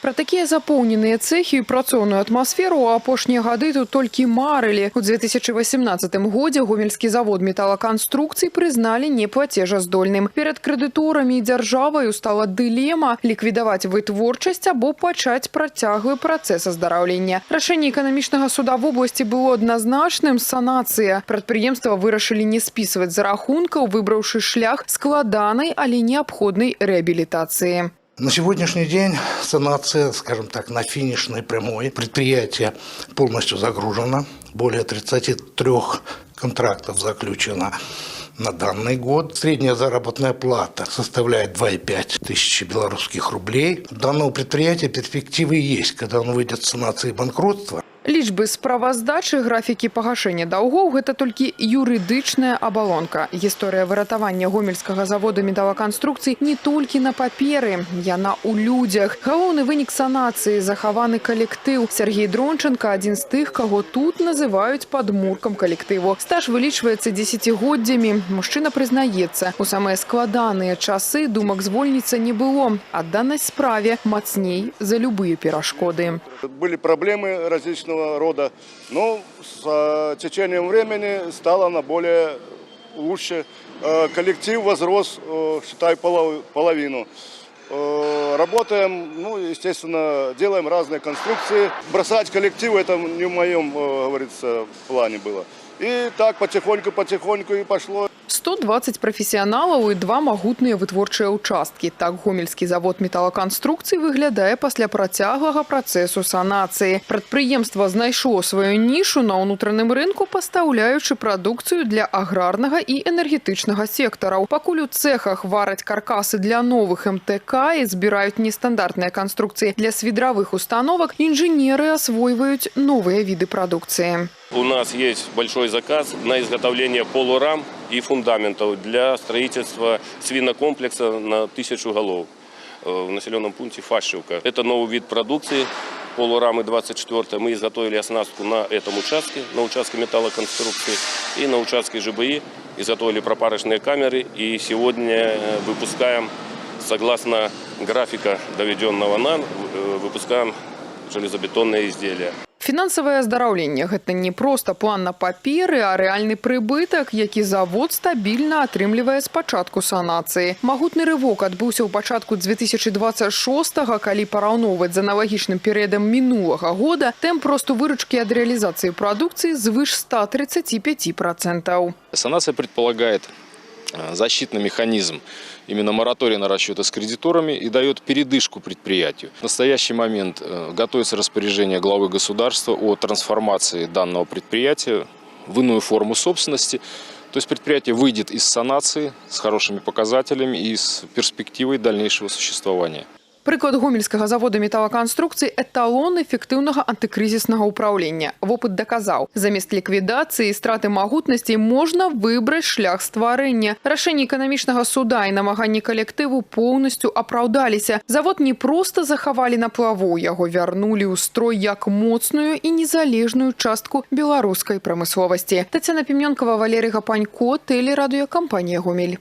Пра такія запоўненыя цэхі і працоўную атмасферу ў апошнія гады тут толькі марылі. У 2018 годзе гомельскі завод металаканструкцый прызналі неплацежаздольным. Перад крэдыторамі і дзяржаваю стала дылема ліквідаваць вытворчасць або пачаць працяглы працэс аздараўлення. Рашэнне эканамічнага суда в области было адназначным – санацыя. Прадпрыемства вырашылі не спісваць з рахункаў, выбраўшы шлях складанай, але неабходнай рэабілітацыі. На сегодняшний день санация, скажем так, на финишной прямой. Предприятие полностью загружено. Более 33 контрактов заключено на данный год. Средняя заработная плата составляет 2,5 тысячи белорусских рублей. У данного предприятия перспективы есть, когда он выйдет с санации банкротства. Лічбы справаздачы, графікі пагашэння даўгоў – гэта толькі юрыдычная абалонка. Гісторыя выратавання гомельскага завода металаканструкцый не толькі на паперы, яна ў людзях. Галоўны вынік санацыі – захаваны калектыў. Сергей Дронченко – адзін з тых, каго тут называюць падмуркам калектыву. Стаж вылічваецца дзесяцігоддзямі. Мужчына прызнаецца, у самыя складаныя часы думак звольніцца не было. Адданасць справе мацней за любыя перашкоды. Были проблемы различного рода, но с течением времени стало на более лучше. Коллектив возрос, считай, половину. Работаем, естественно, делаем разные конструкции. Бросать коллектив – это не в моем, говорится, плане было. И так потихоньку и пошло. 120 прафесіяналаў і 2 магутныя вытворчыя ўчасткі. Так гомельскі завод металаканструкцый выглядае пасля працяглага працэсу санацыі. Прадпрыемства знайшло сваю нішу на ўнутраным рынку, пастаўляючы прадукцыю для аграрнага і энергетычнага сектараў. Пакуль у цэхах вараць каркасы для новых МТК і збіраюць нестандартныя канструкцыі для свідравых установак, інжынеры асвойваюць новыя віды прадукцыі. У нас есть большой заказ на изготовление полурам и фундаментов для строительства свинокомплекса на 1000 голов в населенном пункте Фашивка. Это новый вид продукции, полурамы 24. Мы изготовили оснастку на этом участке, на участке металлоконструкции, и на участке ЖБИ изготовили пропарочные камеры. И сегодня выпускаем, согласно графика, доведенного нам, выпускаем железобетонные изделия. Фінансавае аздараўленне – гэта не проста план на паперы, а рэальны прыбытак, які завод стабільна атрымлівае з пачатку санацыі. Магутны рывок адбыўся ў пачатку 2026-го, калі параўноўваць з аналагічным перыядам мінулага года, тэмп росту выручкі ад рэалізацыі прадукцыі звыш 135%. Санация предполагает защитный механизм, именно мораторий на расчеты с кредиторами, и дает передышку предприятию. В настоящий момент готовится распоряжение главы государства о трансформации данного предприятия в иную форму собственности. То есть предприятие выйдет из санации с хорошими показателями и с перспективой дальнейшего существования. Прыклад гомельскага завода металаканструкцый – эталон эфектыўнага антыкрызіснага ўпраўлення. Вопыт даказаў, замест ліквідацыі і страты магутнасцей можна выбраць шлях стварэння. Рашэнні эканамічнага суда і намаганні калектыву поўнасцю апраўдаліся. Завод не проста захавалі на плаву, яго вярнулі ў строй як моцную і незалежную частку беларускай прамысловасці. Тацяна Пімёнкава, Валерый Гапанько, тэлерадыёкампанія «Гомель».